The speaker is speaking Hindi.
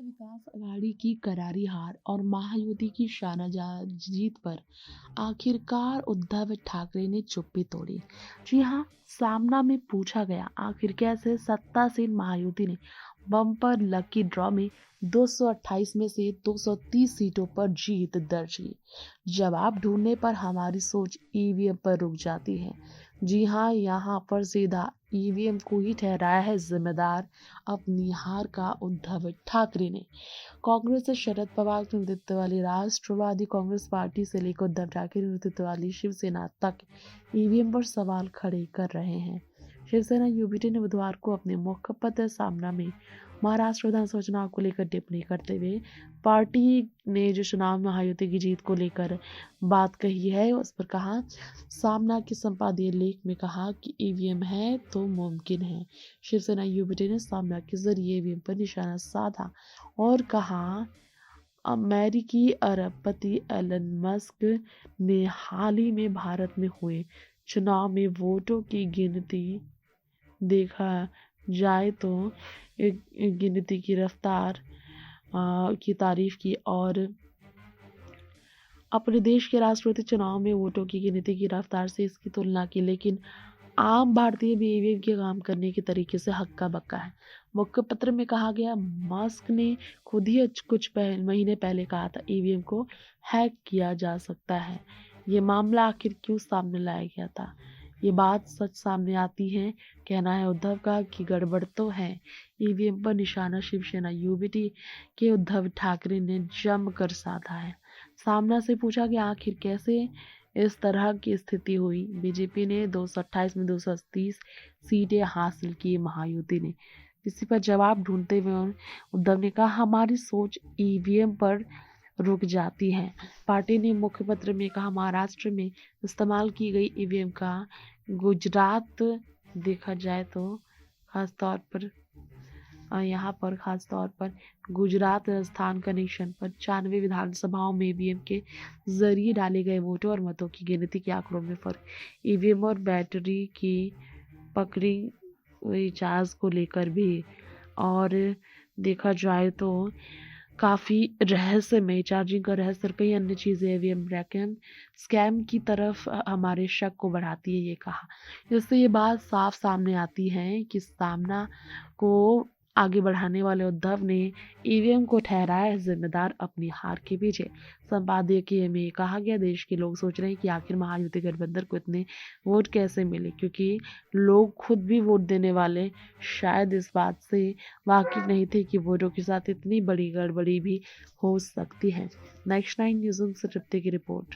विकास आघाड़ी की करारी हार और महायुति की शानदार जीत पर आखिरकार उद्धव ठाकरे ने चुप्पी तोड़ी। जी हाँ, सामना में पूछा गया आखिर कैसे सत्तासीन महायुति ने बम्पर लकी ड्रॉ में 228 में से 230 सीटों पर जीत दर्ज की। जवाब ढूंढने पर हमारी सोच ईवीएम पर रुक जाती है। जी हाँ, यहाँ पर सीधा ईवीएम को ही ठहराया है जिम्मेदार अपनी हार का उद्धव ठाकरे ने। कांग्रेस से शरद पवार के नेतृत्व वाली राष्ट्रवादी कांग्रेस पार्टी से लेकर उद्धव ठाकरे नेतृत्व वाली शिवसेना तक ईवीएम पर सवाल खड़े कर रहे हैं। शिवसेना यूबीटी ने बुधवार को अपने मुखपत्र सामना में महाराष्ट्र विधानसभा चुनाव को लेकर टिप्पणी करते हुए पार्टी ने जो चुनाव में महायुति की जीत को लेकर बात कही है उस पर कहा, सामना के संपादकीय लेख में कहा कि ईवीएम है तो मुमकिन है। शिवसेना यूबीटी ने सामना के जरिए ईवीएम पर निशाना साधा और कहा, अमेरिकी अरबपति एलन मस्क ने हाल ही में भारत में हुए चुनाव में वोटों की गिनती देखा जाए तो गिनती की रफ्तार की तारीफ की और अपने देश के राष्ट्रपति चुनाव में वोटों की गिनती की रफ्तार से इसकी तुलना की, लेकिन आम भारतीय भी ईवीएम के काम करने के तरीके से हक्का बक्का है। मुख्य पत्र में कहा गया, मस्क ने खुद ही कुछ महीने पहले कहा था ईवीएम को हैक किया जा सकता है। ये मामला आखिर क्यों सामने लाया गया था? ये बात सच सामने आती है। कहना है उद्धव का कि गड़बड़ तो है। ईवीएम पर निशाना शिवसेना यूबीटी के उद्धव ठाकरे ने जमकर साधा है। सामना से पूछा गया आखिर कैसे इस तरह की स्थिति हुई। बीजेपी ने 228 में 230 सीटें हासिल की, महायुति ने। इसी पर जवाब ढूंढते हुए उद्धव ने कहा, हमारी सोच ईवीएम पर रुक जाती है। पार्टी ने मुखपत्र में कहा, महाराष्ट्र में इस्तेमाल की गई ईवीएम का गुजरात देखा जाए तो खासतौर पर गुजरात राजस्थान कनेक्शन पर 95 विधानसभाओं में ईवीएम के जरिए डाले गए वोटों और मतों की गिनती के आंकड़ों में फर्क, ईवीएम और बैटरी की पकड़ी हुई चार्ज को लेकर भी और देखा जाए तो काफ़ी रहस्यमय चार्जिंग का रहस्य और कई अन्य चीज़ें ईवीएम स्कैम की तरफ हमारे शक को बढ़ाती है। ये कहा, इससे ये बात साफ सामने आती है कि सामना को आगे बढ़ाने वाले उद्धव ने ईवीएम को ठहराया है जिम्मेदार अपनी हार के पीछे। संपादकीय में कहा गया, देश के लोग सोच रहे हैं कि आखिर महायुति गठबंधन को इतने वोट कैसे मिले, क्योंकि लोग खुद भी वोट देने वाले शायद इस बात से वाकिफ नहीं थे कि वोटों के साथ इतनी बड़ी गड़बड़ी भी हो सकती है। नेक्स्ट 9 न्यूज़ से तृप्ति की रिपोर्ट।